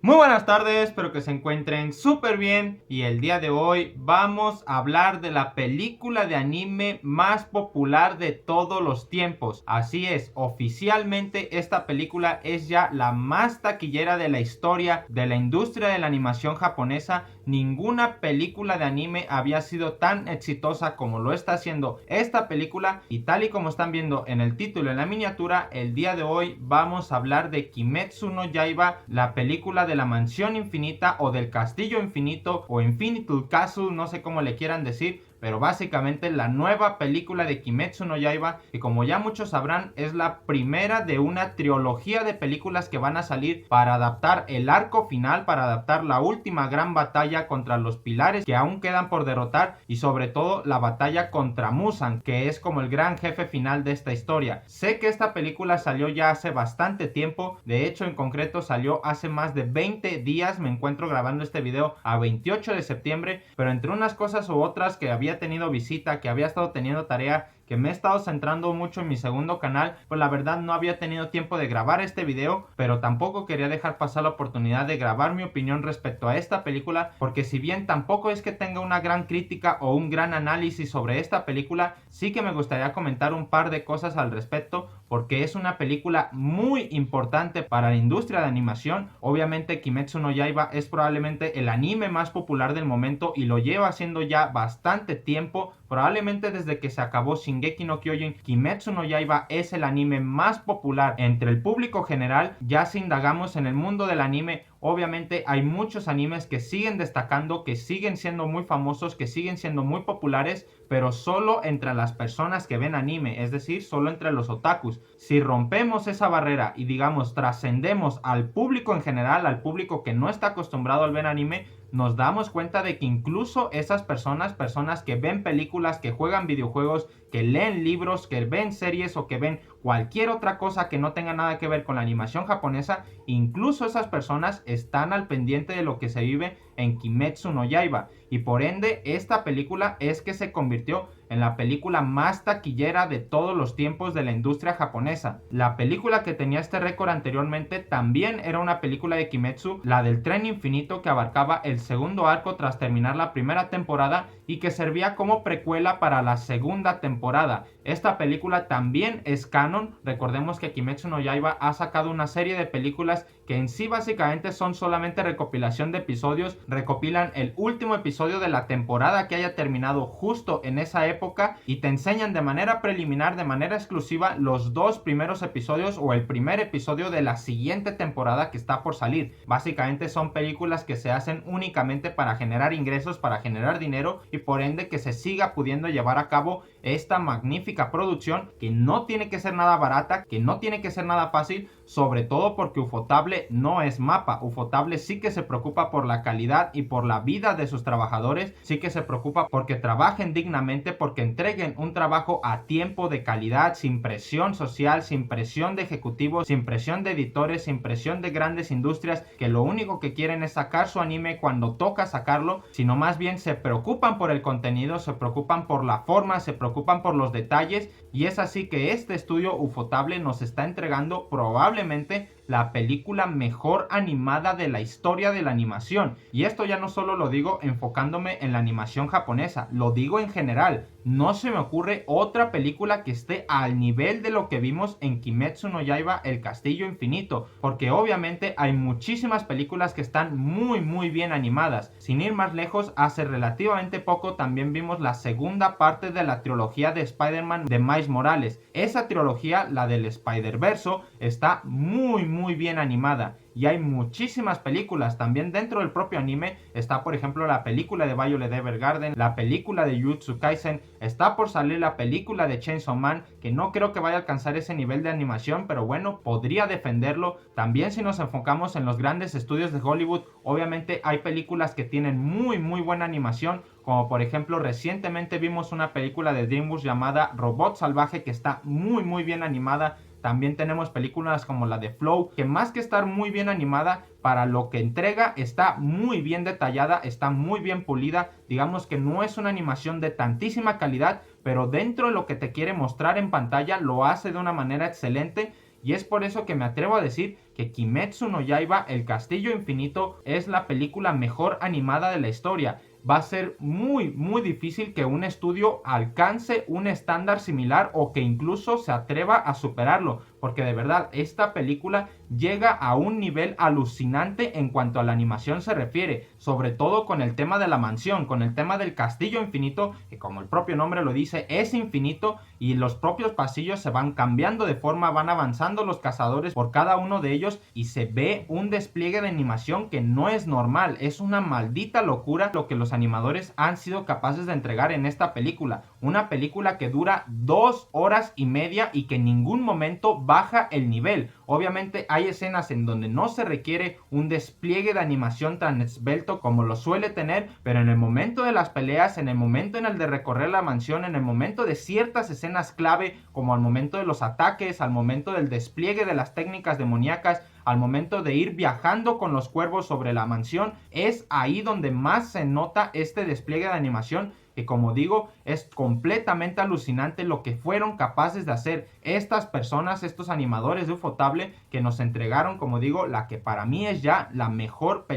Muy buenas tardes, espero que se encuentren súper bien y el día de hoy vamos a hablar de la película de anime más popular de todos los tiempos. Así es, oficialmente esta película es ya la más taquillera de la historia de la industria de la animación japonesa. Ninguna película de anime había sido tan exitosa como lo está haciendo esta película, y tal y como están viendo en el título y en la miniatura, el día de hoy vamos a hablar de Kimetsu no Yaiba, la película de la mansión infinita o del castillo infinito o Infinite Castle, no sé cómo le quieran decir, pero básicamente la nueva película de Kimetsu no Yaiba, que como ya muchos sabrán es la primera de una trilogía de películas que van a salir para adaptar el arco final, para adaptar la última gran batalla contra los pilares que aún quedan por derrotar, y sobre todo la batalla contra Muzan, que es como el gran jefe final de esta historia. Sé que esta película salió ya hace bastante tiempo, de hecho en concreto salió hace más de 20 días, me encuentro grabando este video a 28 de septiembre, pero entre unas cosas u otras, que había tenido visita, que había estado teniendo tarea, que me he estado centrando mucho en mi segundo canal, pues la verdad no había tenido tiempo de grabar este video, pero tampoco quería dejar pasar la oportunidad de grabar mi opinión respecto a esta película, porque si bien tampoco es que tenga una gran crítica o un gran análisis sobre esta película, sí que me gustaría comentar un par de cosas al respecto, porque es una película muy importante para la industria de animación. Obviamente Kimetsu no Yaiba es probablemente el anime más popular del momento y lo lleva haciendo ya bastante tiempo. Probablemente desde que se acabó Shingeki no Kyojin, Kimetsu no Yaiba es el anime más popular entre el público general. Ya si indagamos en el mundo del anime, obviamente hay muchos animes que siguen destacando, que siguen siendo muy famosos, que siguen siendo muy populares, pero solo entre las personas que ven anime, es decir, solo entre los otakus. Si rompemos esa barrera y digamos trascendemos al público en general, al público que no está acostumbrado al ver anime, nos damos cuenta de que incluso esas personas que ven películas, que juegan videojuegos, que leen libros, que ven series o que ven cualquier otra cosa que no tenga nada que ver con la animación japonesa, incluso esas personas están al pendiente de lo que se vive en Kimetsu no Yaiba, y por ende esta película es que se convirtió en la película más taquillera de todos los tiempos de la industria japonesa. La película que tenía este récord anteriormente también era una película de Kimetsu, la del tren infinito, que abarcaba el segundo arco tras terminar la primera temporada y que servía como precuela para la segunda temporada. Esta película también es canon. Recordemos que Kimetsu no Yaiba ha sacado una serie de películas que en sí básicamente son solamente recopilación de episodios, recopilan el último episodio de la temporada que haya terminado justo en esa época y te enseñan de manera preliminar, de manera exclusiva, los dos primeros episodios o el primer episodio de la siguiente temporada que está por salir. Básicamente son películas que se hacen únicamente para generar ingresos, para generar dinero, y por ende que se siga pudiendo llevar a cabo esta magnífica producción, que no tiene que ser nada barata, que no tiene que ser nada fácil, sobre todo porque Ufotable no es MAPPA. Ufotable sí que se preocupa por la calidad y por la vida de sus trabajadores, sí que se preocupa porque trabajen dignamente, porque entreguen un trabajo a tiempo, de calidad, sin presión social, sin presión de ejecutivos, sin presión de editores, sin presión de grandes industrias que lo único que quieren es sacar su anime cuando toca sacarlo, sino más bien se preocupan por el contenido, se preocupan por la forma, se preocupan por los detalles, y es así que este estudio Ufotable nos está entregando probablemente la película mejor animada de la historia de la animación. Y esto ya no solo lo digo enfocándome en la animación japonesa, lo digo en general. No se me ocurre otra película que esté al nivel de lo que vimos en Kimetsu no Yaiba, el castillo infinito, porque obviamente hay muchísimas películas que están muy bien animadas. Sin ir más lejos, hace relativamente poco también vimos la segunda parte de la trilogía de Spider-Man de Miles Morales. Esa trilogía, la del Spider-Verso, está muy bien animada. Y hay muchísimas películas también dentro del propio anime. Está por ejemplo la película de Violet Evergarden, la película de Jujutsu Kaisen, está por salir la película de Chainsaw Man, que no creo que vaya a alcanzar ese nivel de animación, pero bueno, podría defenderlo. También si nos enfocamos en los grandes estudios de Hollywood, obviamente hay películas que tienen muy buena animación, como por ejemplo recientemente vimos una película de DreamWorks llamada Robot Salvaje, que está muy bien animada. También tenemos películas como la de Flow, que más que estar muy bien animada, para lo que entrega está muy bien detallada, está muy bien pulida. Digamos que no es una animación de tantísima calidad, pero dentro de lo que te quiere mostrar en pantalla lo hace de una manera excelente. Y es por eso que me atrevo a decir que Kimetsu no Yaiba, El Castillo Infinito, es la película mejor animada de la historia. Va a ser muy difícil que un estudio alcance un estándar similar o que incluso se atreva a superarlo, porque de verdad esta película llega a un nivel alucinante en cuanto a la animación se refiere, sobre todo con el tema de la mansión, con el tema del castillo infinito, que como el propio nombre lo dice, es infinito y los propios pasillos se van cambiando de forma, van avanzando los cazadores por cada uno de ellos y se ve un despliegue de animación que no es normal, es una maldita locura lo que los animadores han sido capaces de entregar en esta película, una película que dura 2 horas y media y que en ningún momento baja el nivel. Obviamente hay escenas en donde no se requiere un despliegue de animación tan esbelto como lo suele tener, pero en el momento de las peleas, en el momento en el de recorrer la mansión, en el momento de ciertas escenas clave, como al momento de los ataques, al momento del despliegue de las técnicas demoníacas, al momento de ir viajando con los cuervos sobre la mansión, es ahí donde más se nota este despliegue de animación, que como digo, es completamente alucinante lo que fueron capaces de hacer estas personas, estos animadores de Ufotable, que nos entregaron, como digo, la que para mí es ya la mejor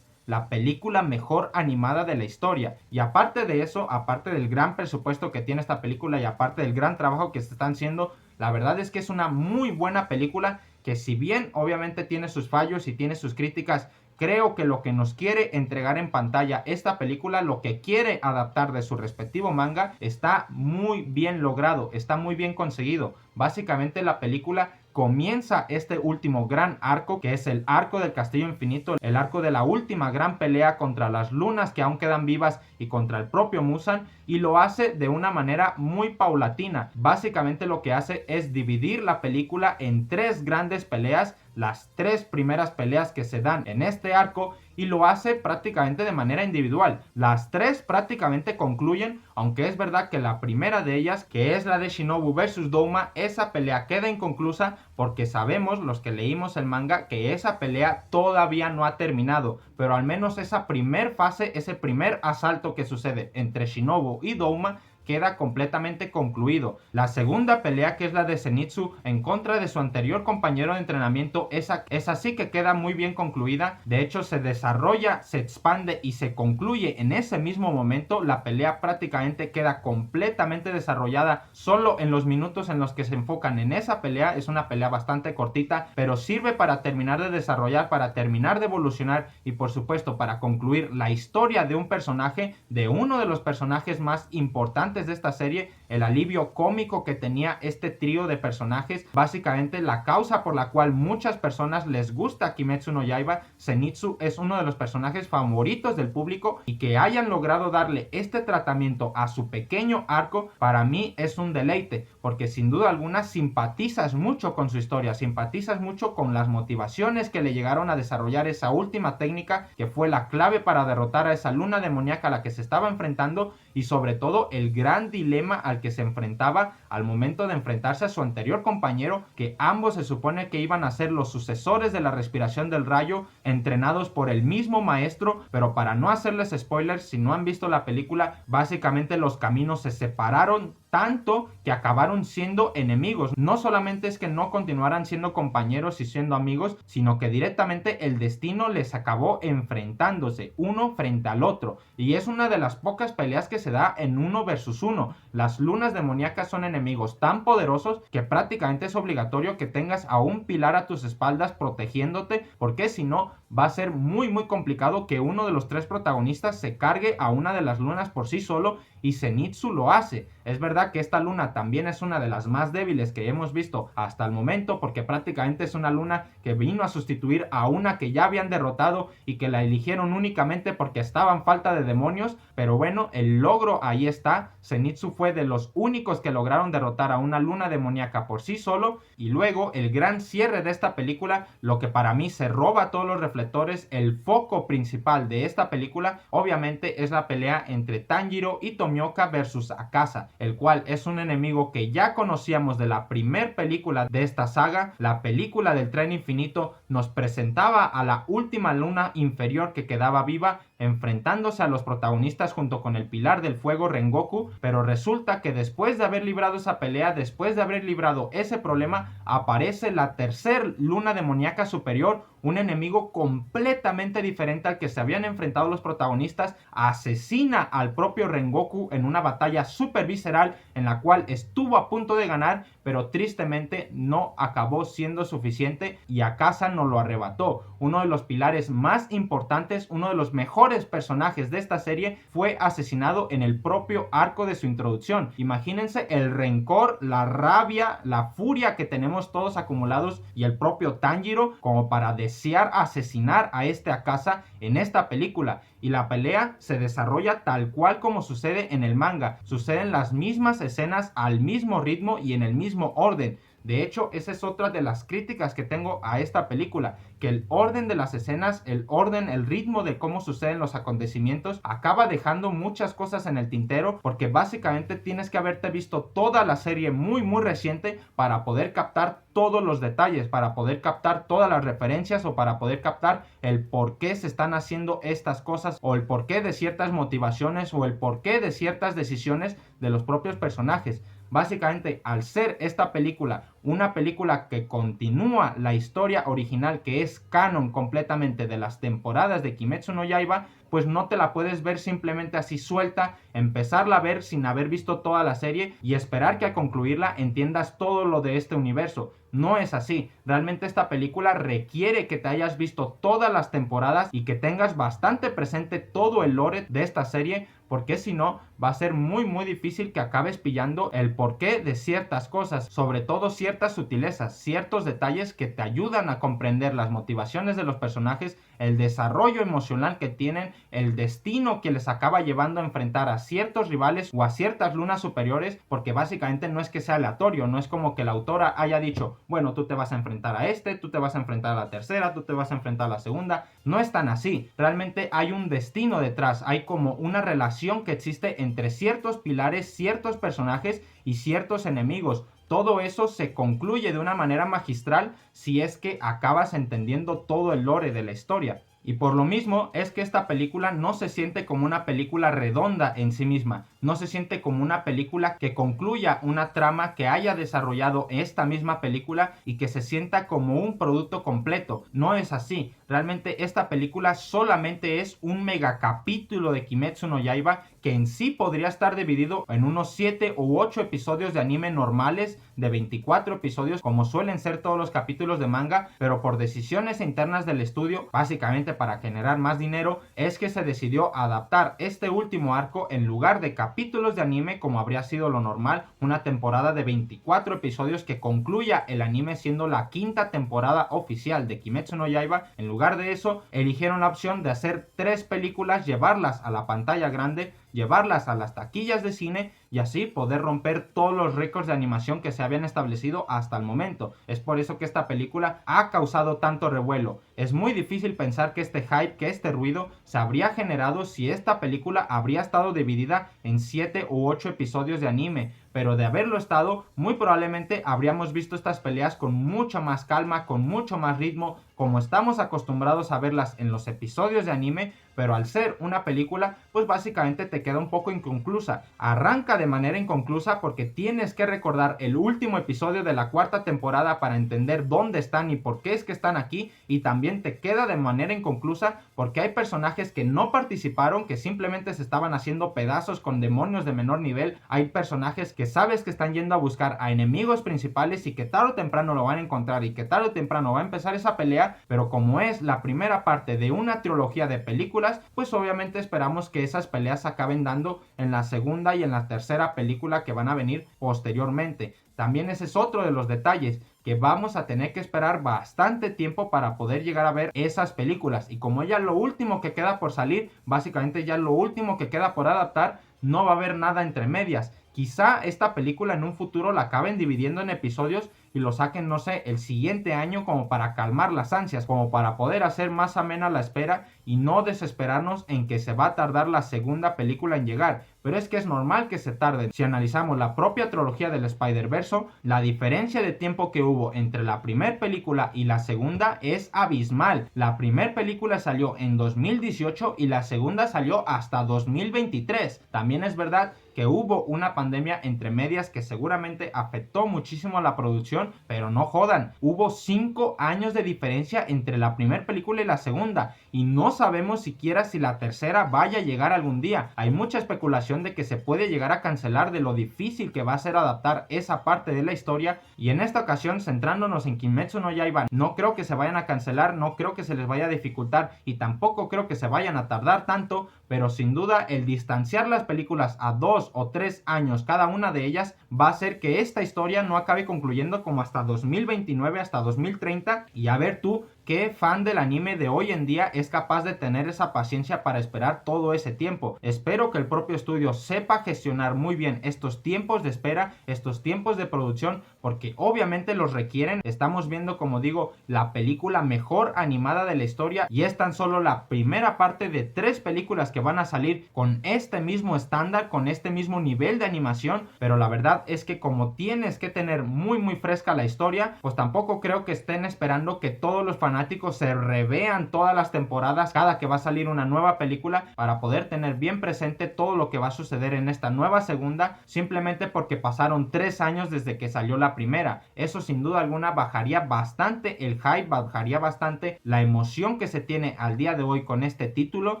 la película mejor animada de la historia. Y aparte de eso, aparte del gran presupuesto que tiene esta película y aparte del gran trabajo que se están haciendo, la verdad es que es una muy buena película que, si bien obviamente tiene sus fallos y tiene sus críticas, creo que lo que nos quiere entregar en pantalla esta película, lo que quiere adaptar de su respectivo manga, está muy bien logrado, está muy bien conseguido. Básicamente la película comienza este último gran arco, que es el arco del Castillo Infinito, el arco de la última gran pelea contra las lunas que aún quedan vivas y contra el propio Muzan, y lo hace de una manera muy paulatina. Básicamente lo que hace es dividir la película en 3 grandes peleas, las 3 primeras peleas que se dan en este arco, y lo hace prácticamente de manera individual. Las 3 prácticamente concluyen, aunque es verdad que la primera de ellas, que es la de Shinobu vs Douma, esa pelea queda inconclusa porque sabemos, los que leímos el manga, que esa pelea todavía no ha terminado, pero al menos esa primer fase, ese primer asalto que sucede entre Shinobu y Douma, queda completamente concluido. La segunda pelea, que es la de Zenitsu en contra de su anterior compañero de entrenamiento, esa sí que queda muy bien concluida. De hecho, se desarrolla, se expande y se concluye en ese mismo momento. La pelea prácticamente queda completamente desarrollada solo en los minutos en los que se enfocan en esa pelea. Es una pelea bastante cortita, pero sirve para terminar de desarrollar, para terminar de evolucionar y por supuesto para concluir la historia de un personaje, de uno de los personajes más importantes de esta serie, el alivio cómico que tenía este trío de personajes, básicamente la causa por la cual muchas personas les gusta Kimetsu no Yaiba. Zenitsu es uno de los personajes favoritos del público y que hayan logrado darle este tratamiento a su pequeño arco, para mí es un deleite, porque sin duda alguna simpatizas mucho con su historia, simpatizas mucho con las motivaciones que le llegaron a desarrollar esa última técnica que fue la clave para derrotar a esa luna demoníaca a la que se estaba enfrentando, y sobre todo el gran dilema al que se enfrentaba al momento de enfrentarse a su anterior compañero, que ambos se supone que iban a ser los sucesores de la respiración del rayo, entrenados por el mismo maestro, pero para no hacerles spoilers, si no han visto la película, básicamente los caminos se separaron tanto que acabaron siendo enemigos. No solamente es que no continuaran siendo compañeros y siendo amigos, sino que directamente el destino les acabó enfrentándose uno frente al otro, y es una de las pocas peleas que se da en 1 versus 1. Las lunas demoníacas son enemigos tan poderosos que prácticamente es obligatorio que tengas a un pilar a tus espaldas protegiéndote, porque si no va a ser muy complicado que uno de los 3 protagonistas se cargue a una de las lunas por sí solo, y Zenitsu lo hace. Es verdad que esta luna también es una de las más débiles que hemos visto hasta el momento, porque prácticamente es una luna que vino a sustituir a una que ya habían derrotado y que la eligieron únicamente porque estaba en falta de demonios, pero bueno, el logro ahí está. Zenitsu fue de los únicos que lograron derrotar a una luna demoníaca por sí solo, y luego el gran cierre de esta película, lo que para mí se roba todos los reflectores, el foco principal de esta película, obviamente es la pelea entre Tanjiro y Tomioka versus Akasa, el cual cual es un enemigo que ya conocíamos de la primer película de esta saga. La película del Tren Infinito nos presentaba a la última luna inferior que quedaba viva, enfrentándose a los protagonistas junto con el Pilar del Fuego Rengoku, pero resulta que después de haber librado esa pelea, después de haber librado ese problema, aparece la tercer luna demoníaca superior, un enemigo completamente diferente al que se habían enfrentado los protagonistas, asesina al propio Rengoku en una batalla súper visceral en la cual estuvo a punto de ganar, pero tristemente no acabó siendo suficiente y Akaza nos lo arrebató. Uno de los pilares más importantes, uno de los mejores personajes de esta serie fue asesinado en el propio arco de su introducción. Imagínense el rencor, la rabia, la furia que tenemos todos acumulados y el propio Tanjiro como para desear asesinar a este Akaza en esta película. Y la pelea se desarrolla tal cual como sucede en el manga. Suceden las mismas escenas al mismo ritmo y en el mismo orden. De hecho, esa es otra de las críticas que tengo a esta película, que el orden de las escenas, el orden, el ritmo de cómo suceden los acontecimientos acaba dejando muchas cosas en el tintero, porque básicamente tienes que haberte visto toda la serie muy reciente para poder captar todos los detalles, para poder captar todas las referencias o para poder captar el por qué se están haciendo estas cosas o el porqué de ciertas motivaciones o el porqué de ciertas decisiones de los propios personajes. Básicamente, al ser esta película una película que continúa la historia original, que es canon completamente de las temporadas de Kimetsu no Yaiba, pues no te la puedes ver simplemente así suelta, empezarla a ver sin haber visto toda la serie y esperar que al concluirla entiendas todo lo de este universo. No es así. Realmente esta película requiere que te hayas visto todas las temporadas y que tengas bastante presente todo el lore de esta serie, porque si no va a ser muy difícil que acabes pillando el porqué de ciertas cosas, sobre todo ciertas sutilezas, ciertos detalles que te ayudan a comprender las motivaciones de los personajes, el desarrollo emocional que tienen, el destino que les acaba llevando a enfrentar a ciertos rivales o a ciertas lunas superiores, porque básicamente no es que sea aleatorio, no es como que la autora haya dicho, bueno, tú te vas a enfrentar a este, tú te vas a enfrentar a la tercera, tú te vas a enfrentar a la segunda. No es tan así. Realmente hay un destino detrás, hay como una relación que existe entre ciertos pilares, ciertos personajes y ciertos enemigos. Todo eso se concluye de una manera magistral si es que acabas entendiendo todo el lore de la historia. Y por lo mismo es que esta película no se siente como una película redonda en sí misma, no se siente como una película que concluya una trama que haya desarrollado esta misma película y que se sienta como un producto completo. No es así. Realmente esta película solamente es un megacapítulo de Kimetsu no Yaiba que en sí podría estar dividido en unos 7 u 8 episodios de anime normales de 24 episodios como suelen ser todos los capítulos de manga, pero por decisiones internas del estudio, básicamente para generar más dinero, es que se decidió adaptar este último arco en lugar de capítulos de anime como habría sido lo normal, una temporada de 24 episodios que concluya el anime siendo la quinta temporada oficial de Kimetsu no Yaiba. En lugar de eso, eligieron la opción de hacer 3 películas, llevarlas a la pantalla grande, llevarlas a las taquillas de cine y así poder romper todos los récords de animación que se habían establecido hasta el momento. Es por eso que esta película ha causado tanto revuelo. Es muy difícil pensar que este hype, que este ruido se habría generado si esta película habría estado dividida en 7 u 8 episodios de anime, pero de haberlo estado, muy probablemente habríamos visto estas peleas con mucha más calma, con mucho más ritmo, como estamos acostumbrados a verlas en los episodios de anime, pero al ser una película, pues básicamente te queda un poco inconclusa. Arranca de manera inconclusa porque tienes que recordar el último episodio de la cuarta temporada para entender dónde están y por qué es que están aquí, y también te queda de manera inconclusa porque hay personajes que no participaron, que simplemente se estaban haciendo pedazos con demonios de menor nivel, hay personajes que sabes que están yendo a buscar a enemigos principales y que tarde o temprano lo van a encontrar y que tarde o temprano va a empezar esa pelea, pero como es la primera parte de una trilogía de películas, pues obviamente esperamos que esas peleas se acaben dando en la segunda y en la tercera película que van a venir posteriormente. También ese es otro de los detalles, que vamos a tener que esperar bastante tiempo para poder llegar a ver esas películas, y como ya lo último que queda por salir, básicamente ya lo último que queda por adaptar, no va a haber nada entre medias. Quizá esta película en un futuro la acaben dividiendo en episodios y lo saquen, no sé, el siguiente año, como para calmar las ansias, como para poder hacer más amena la espera y no desesperarnos en que se va a tardar la segunda película en llegar. Pero es que es normal que se tarden. Si analizamos la propia trilogía del Spider-Verse, la diferencia de tiempo que hubo entre la primera película y la segunda es abismal. La primera película salió en 2018 y la segunda salió hasta 2023. También es verdad que hubo una pandemia entre medias que seguramente afectó muchísimo a la producción, pero no jodan, hubo 5 años de diferencia entre la primera película y la segunda, y no sabemos siquiera si la tercera vaya a llegar algún día. Hay mucha especulación de que se puede llegar a cancelar, de lo difícil que va a ser adaptar esa parte de la historia, y en esta ocasión, centrándonos en Kimetsu no Yaiba, no creo que se vayan a cancelar, no creo que se les vaya a dificultar, y tampoco creo que se vayan a tardar tanto, pero sin duda el distanciar las películas a 2 o 3 años cada una de ellas va a hacer que esta historia no acabe concluyendo como hasta 2029, hasta 2030, y a ver tú ¿qué fan del anime de hoy en día es capaz de tener esa paciencia para esperar todo ese tiempo? Espero que el propio estudio sepa gestionar muy bien estos tiempos de espera, estos tiempos de producción, porque obviamente los requieren. Estamos viendo, como digo, la película mejor animada de la historia, y es tan solo la primera parte de 3 películas que van a salir con este mismo estándar, con este mismo nivel de animación. Pero la verdad es que como tienes que tener muy fresca la historia, pues tampoco creo que estén esperando que todos los fanáticos se revean todas las temporadas cada que va a salir una nueva película, para poder tener bien presente todo lo que va a suceder en esta nueva segunda, simplemente porque pasaron 3 años desde que salió la primera. Eso sin duda alguna bajaría bastante el hype, bajaría bastante la emoción que se tiene al día de hoy con este título.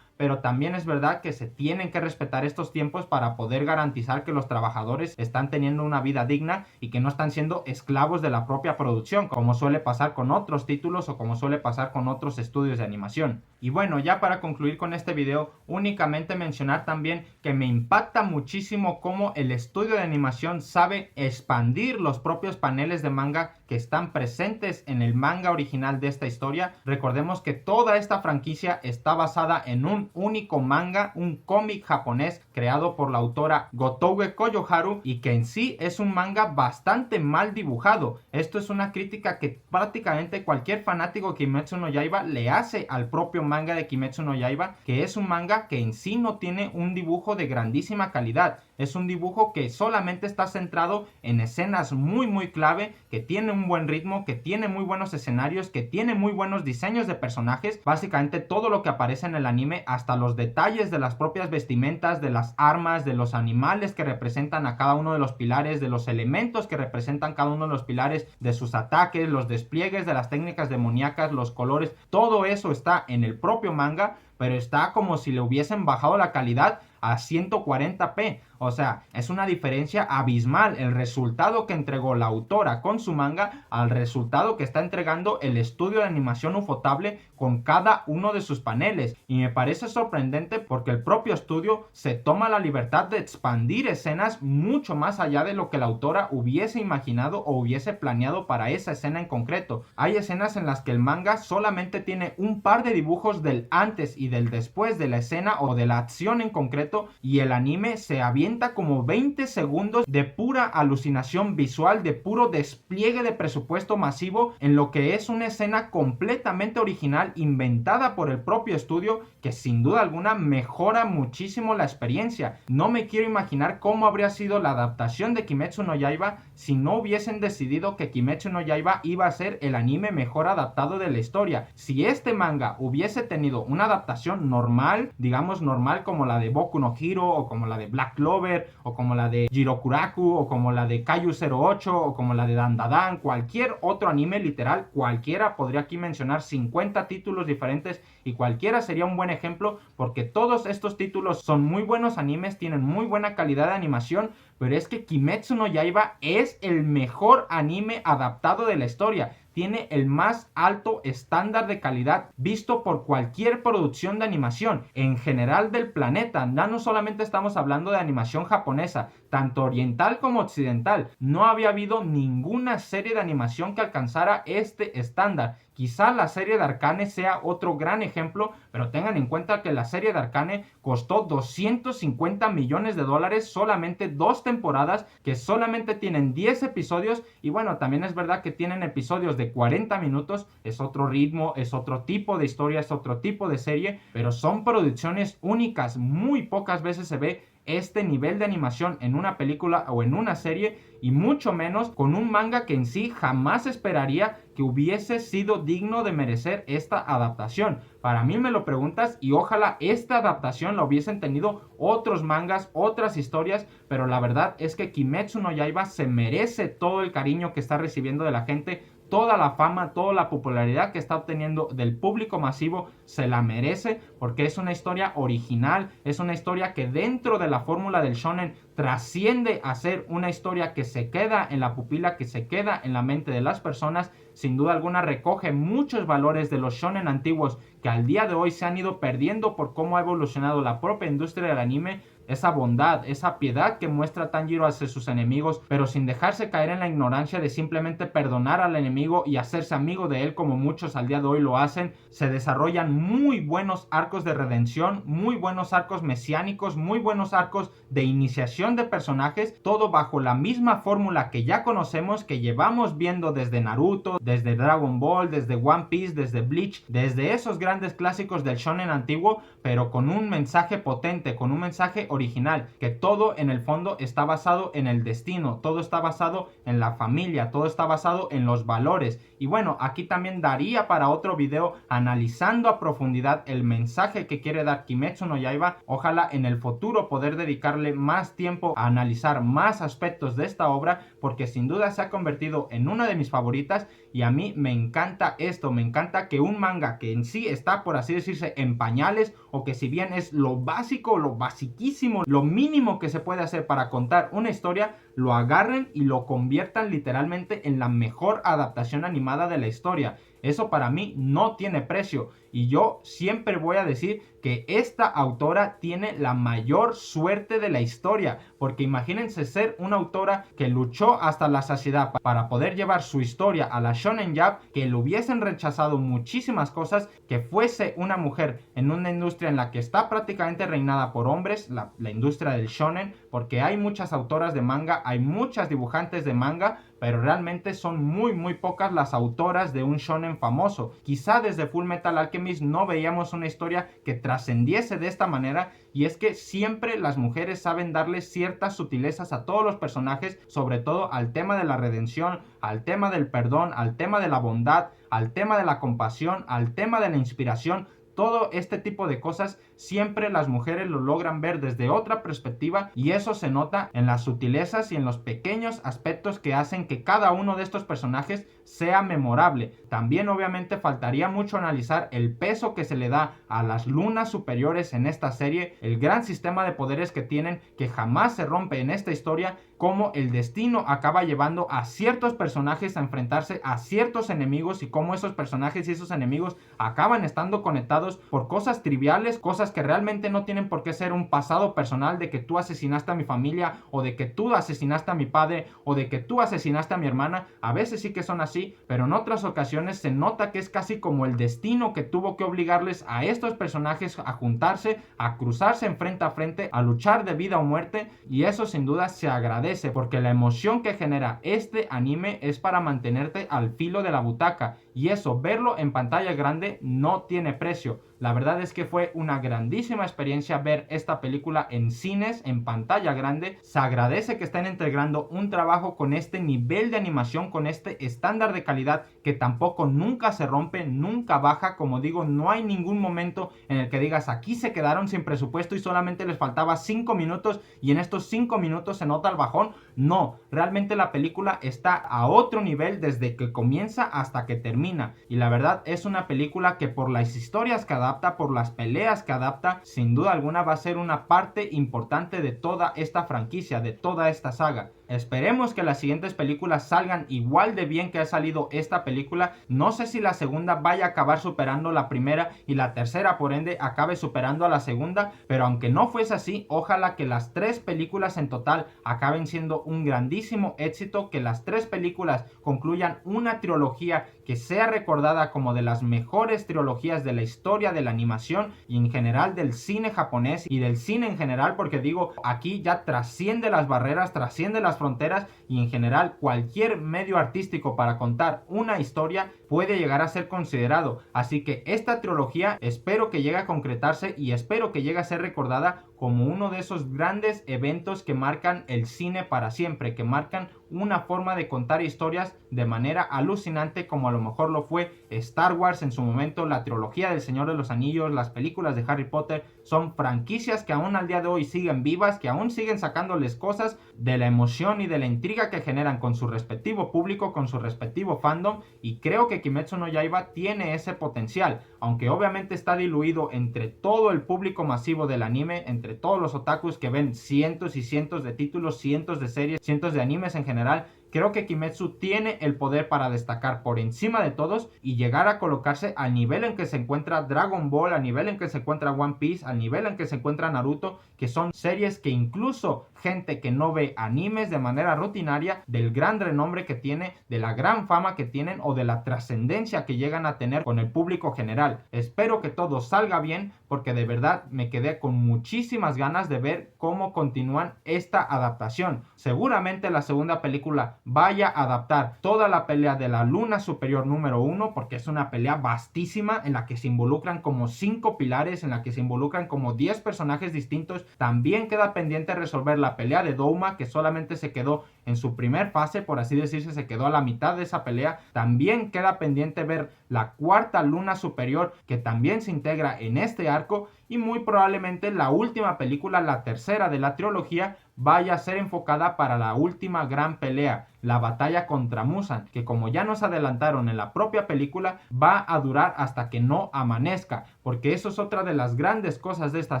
Pero también es verdad que se tienen que respetar estos tiempos para poder garantizar que los trabajadores están teniendo una vida digna y que no están siendo esclavos de la propia producción, como suele pasar con otros títulos o como suele pasar con otros estudios de animación. Y bueno, ya para concluir con este video, únicamente mencionar también que me impacta muchísimo cómo el estudio de animación sabe expandir los propios paneles de manga que están presentes en el manga original de esta historia. Recordemos que toda esta franquicia está basada en un único manga, un cómic japonés creado por la autora Gotouge Koyoharu, y que en sí es un manga bastante mal dibujado. Esto es una crítica que prácticamente cualquier fanático de Kimetsu no Yaiba le hace al propio manga de Kimetsu no Yaiba, que es un manga que en sí no tiene un dibujo de grandísima calidad. Es un dibujo que solamente está centrado en escenas muy clave, que tiene un buen ritmo, que tiene muy buenos escenarios, que tiene muy buenos diseños de personajes. Básicamente todo lo que aparece en el anime, hasta los detalles de las propias vestimentas, de las armas, de los animales que representan a cada uno de los pilares, de los elementos que representan cada uno de los pilares, de sus ataques, los despliegues de las técnicas demoníacas, los colores, todo eso está en el propio manga, pero está como si le hubiesen bajado la calidad a 140p. O sea, es una diferencia abismal el resultado que entregó la autora con su manga al resultado que está entregando el estudio de animación Ufotable con cada uno de sus paneles. Y me parece sorprendente porque el propio estudio se toma la libertad de expandir escenas mucho más allá de lo que la autora hubiese imaginado o hubiese planeado para esa escena en concreto. Hay escenas en las que el manga solamente tiene un par de dibujos del antes y del después de la escena o de la acción en concreto, y el anime se avienta como 20 segundos de pura alucinación visual, de puro despliegue de presupuesto masivo en lo que es una escena completamente original, inventada por el propio estudio, que sin duda alguna mejora muchísimo la experiencia. No me quiero imaginar cómo habría sido la adaptación de Kimetsu no Yaiba si no hubiesen decidido que Kimetsu no Yaiba iba a ser el anime mejor adaptado de la historia. Si este manga hubiese tenido una adaptación normal, digamos normal, como la de Boku no Hero o como la de Black Clover o como la de Jirokuraku o como la de Kaiju 08 o como la de Dandadan, cualquier otro anime, literal cualquiera, podría aquí mencionar 50 títulos diferentes y cualquiera sería un buen ejemplo, porque todos estos títulos son muy buenos animes, tienen muy buena calidad de animación, pero es que Kimetsu no Yaiba es el mejor anime adaptado de la historia. Tiene el más alto estándar de calidad visto por cualquier producción de animación en general del planeta. Ya no solamente estamos hablando de animación japonesa, tanto oriental como occidental. No había habido ninguna serie de animación que alcanzara este estándar. Quizá la serie de Arcane sea otro gran ejemplo, pero tengan en cuenta que la serie de Arcane costó 250 millones de dólares, solamente 2 temporadas, que solamente tienen 10 episodios, y bueno, también es verdad que tienen episodios de 40 minutos, es otro ritmo, es otro tipo de historia, es otro tipo de serie, pero son producciones únicas. Muy pocas veces se ve este nivel de animación en una película o en una serie, y mucho menos con un manga que en sí jamás esperaría que hubiese sido digno de merecer esta adaptación. Para mí me lo preguntas, y ojalá esta adaptación la hubiesen tenido otros mangas, otras historias, pero la verdad es que Kimetsu no Yaiba se merece todo el cariño que está recibiendo de la gente, toda la fama, toda la popularidad que está obteniendo del público masivo. Se la merece porque es una historia original, es una historia que dentro de la fórmula del shonen trasciende a ser una historia que se queda en la pupila, que se queda en la mente de las personas. Sin duda alguna recoge muchos valores de los shonen antiguos que al día de hoy se han ido perdiendo por cómo ha evolucionado la propia industria del anime. Esa bondad, esa piedad que muestra Tanjiro hacia sus enemigos, pero sin dejarse caer en la ignorancia de simplemente perdonar al enemigo y hacerse amigo de él como muchos al día de hoy lo hacen. Se desarrollan muy buenos arcos de redención, muy buenos arcos mesiánicos, muy buenos arcos de iniciación de personajes, todo bajo la misma fórmula que ya conocemos, que llevamos viendo desde Naruto, desde Dragon Ball, desde One Piece, desde Bleach, desde esos grandes clásicos del shonen antiguo, pero con un mensaje potente, con un mensaje original, que todo en el fondo está basado en el destino, todo está basado en la familia, todo está basado en los valores. Y bueno, aquí también daría para otro video analizando a profundidad el mensaje que quiere dar Kimetsu no Yaiba. Ojalá en el futuro poder dedicarle más tiempo a analizar más aspectos de esta obra, porque sin duda se ha convertido en una de mis favoritas, y a mí me encanta esto, me encanta que un manga que en sí está, por así decirse, en pañales, o que si bien es lo básico, lo basiquísimo, lo mínimo que se puede hacer para contar una historia, lo agarren y lo conviertan literalmente en la mejor adaptación animada de la historia. Eso para mí no tiene precio, y yo siempre voy a decir que esta autora tiene la mayor suerte de la historia, porque imagínense ser una autora que luchó hasta la saciedad para poder llevar su historia a la Shonen Jump, que le hubiesen rechazado muchísimas cosas, que fuese una mujer en una industria en la que está prácticamente reinada por hombres, la industria del shonen, porque hay muchas autoras de manga, hay muchas dibujantes de manga, pero realmente son muy pocas las autoras de un shonen famoso. Quizá desde Fullmetal Alchemist no veíamos una historia que trascendiese de esta manera, y es que siempre las mujeres saben darle ciertas sutilezas a todos los personajes, sobre todo al tema de la redención, al tema del perdón, al tema de la bondad, al tema de la compasión, al tema de la inspiración. Todo este tipo de cosas siempre las mujeres lo logran ver desde otra perspectiva, y eso se nota en las sutilezas y en los pequeños aspectos que hacen que cada uno de estos personajes sea memorable. También obviamente faltaría mucho analizar el peso que se le da a las lunas superiores en esta serie, el gran sistema de poderes que tienen, que jamás se rompe en esta historia, cómo el destino acaba llevando a ciertos personajes a enfrentarse a ciertos enemigos, y cómo esos personajes y esos enemigos acaban estando conectados por cosas triviales, cosas que realmente no tienen por qué ser un pasado personal de que tú asesinaste a mi familia, o de que tú asesinaste a mi padre, o de que tú asesinaste a mi hermana. A veces sí que son así, pero en otras ocasiones se nota que es casi como el destino que tuvo que obligarles a estos personajes a juntarse, a cruzarse en frente a frente, a luchar de vida o muerte, y eso sin duda se agradece, porque la emoción que genera este anime es para mantenerte al filo de la butaca, y eso, verlo en pantalla grande, no tiene precio. La verdad es que fue una grandísima experiencia ver esta película en cines, en pantalla grande. Se agradece que estén integrando un trabajo con este nivel de animación, con este estándar de calidad que tampoco nunca se rompe, nunca baja. Como digo, no hay ningún momento en el que digas aquí se quedaron sin presupuesto y solamente les faltaba 5 minutos y en estos 5 minutos se nota el bajón. No, realmente la película está a otro nivel desde que comienza hasta que termina, y la verdad es una película que por las historias que adapta, por las peleas que adapta, sin duda alguna va a ser una parte importante de toda esta franquicia, de toda esta saga. Esperemos que las siguientes películas salgan igual de bien que ha salido esta película. No sé si la segunda vaya a acabar superando la primera y la tercera por ende acabe superando a la segunda, pero aunque no fuese así, ojalá que las 3 películas en total acaben siendo un grandísimo éxito, que las 3 películas concluyan una trilogía que sea recordada como de las mejores trilogías de la historia de la animación y en general del cine japonés y del cine en general, porque digo, aquí ya trasciende las barreras, trasciende las fronteras y en general cualquier medio artístico para contar una historia puede llegar a ser considerado. Así que esta trilogía espero que llegue a concretarse y espero que llegue a ser recordada como uno de esos grandes eventos que marcan el cine para siempre, que marcan una forma de contar historias de manera alucinante, como a lo mejor lo fue Star Wars en su momento, la trilogía del Señor de los Anillos, las películas de Harry Potter. Son franquicias que aún al día de hoy siguen vivas, que aún siguen sacándoles cosas de la emoción y de la intriga que generan con su respectivo público, con su respectivo fandom, y creo que Kimetsu no Yaiba tiene ese potencial, aunque obviamente está diluido entre todo el público masivo del anime, entre todos los otakus que ven cientos y cientos de títulos, cientos de series, cientos de animes en general. Creo que Kimetsu tiene el poder para destacar por encima de todos y llegar a colocarse al nivel en que se encuentra Dragon Ball, al nivel en que se encuentra One Piece, al nivel en que se encuentra Naruto, que son series que incluso gente que no ve animes de manera rutinaria, del gran renombre que tiene, de la gran fama que tienen o de la trascendencia que llegan a tener con el público general. Espero que todo salga bien porque de verdad me quedé con muchísimas ganas de ver cómo continúan esta adaptación. Seguramente la segunda película vaya a adaptar toda la pelea de la luna superior número 1, porque es una pelea vastísima en la que se involucran como 5 pilares, en la que se involucran como 10 personajes distintos. También queda pendiente resolver la pelea de Douma, que solamente se quedó en su primer fase, por así decirse, se quedó a la mitad de esa pelea. También queda pendiente ver la cuarta luna superior, que también se integra en este arco, y muy probablemente la última película, la tercera de la trilogía, vaya a ser enfocada para la última gran pelea, la batalla contra Muzan, que como ya nos adelantaron en la propia película, va a durar hasta que no amanezca, porque eso es otra de las grandes cosas de esta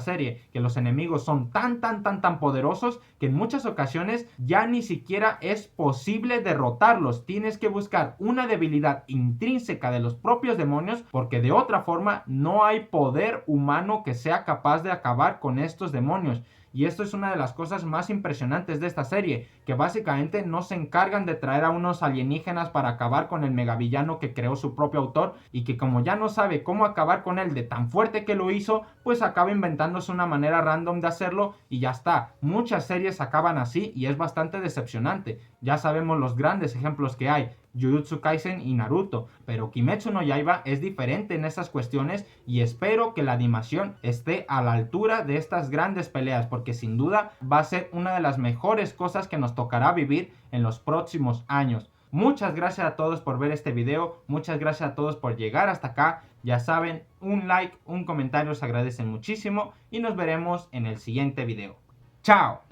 serie, que los enemigos son tan poderosos que en muchas ocasiones ya ni siquiera es posible derrotarlos. Tienes que buscar una debilidad intrínseca de los propios demonios, porque de otra forma no hay poder humano que sea capaz de acabar con estos demonios. Y esto es una de las cosas más impresionantes de esta serie, que básicamente no se encargan de traer a unos alienígenas para acabar con el megavillano que creó su propio autor, y que como ya no sabe cómo acabar con él de tan fuerte que lo hizo, pues acaba inventándose una manera random de hacerlo y ya está. Muchas series acaban así y es bastante decepcionante. Ya sabemos los grandes ejemplos que hay, Jujutsu Kaisen y Naruto, pero Kimetsu no Yaiba es diferente en estas cuestiones y espero que la animación esté a la altura de estas grandes peleas, porque sin duda va a ser una de las mejores cosas que nos tocará vivir en los próximos años. Muchas gracias a todos por ver este video, muchas gracias a todos por llegar hasta acá. Ya saben, un like, un comentario se agradecen muchísimo y nos veremos en el siguiente video. ¡Chao!